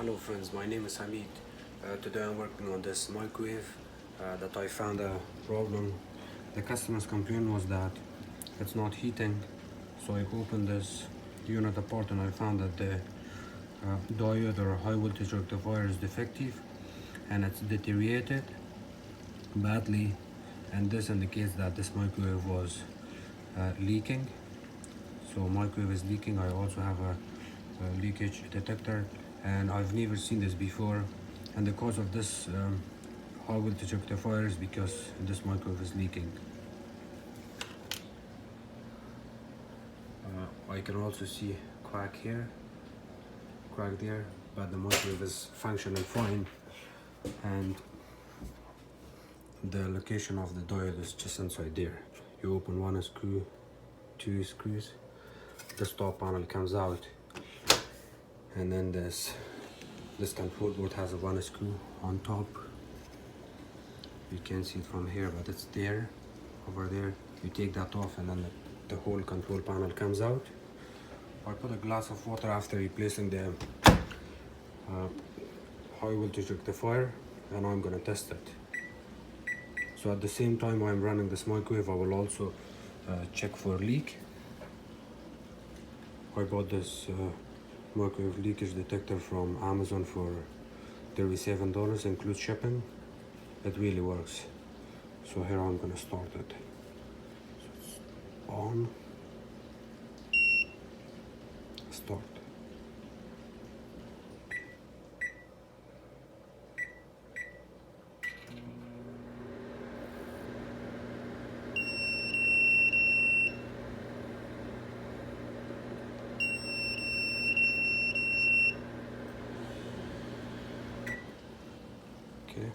Hello friends, my name is Hamid. Today I'm working on this microwave that I found a problem. The customer's complaint was that it's not heating, so I opened this unit apart and I found that the diode or high voltage rectifier is defective and it's deteriorated badly, and this indicates that this microwave was leaking. So microwave is leaking. I also have a leakage detector, and I've never seen this before, and the cause of this high voltage rectifier is because this microwave is leaking. I can also see crack here, crack there, but the microwave is functioning fine, and the location of the diode is just inside there. You open one screw, two screws, the stop panel comes out, and then this control board has a one screw on top. You can see it from here, but it's there, over there. You take that off and then the whole control panel comes out. I put a glass of water after replacing the high voltage rectifier, and I'm gonna test it. So at the same time I'm running this microwave, I will also check for leak. I bought this microwave leakage detector from Amazon for $37, includes shipping. It really works. So here I'm gonna start it. So it's on, start. Okay.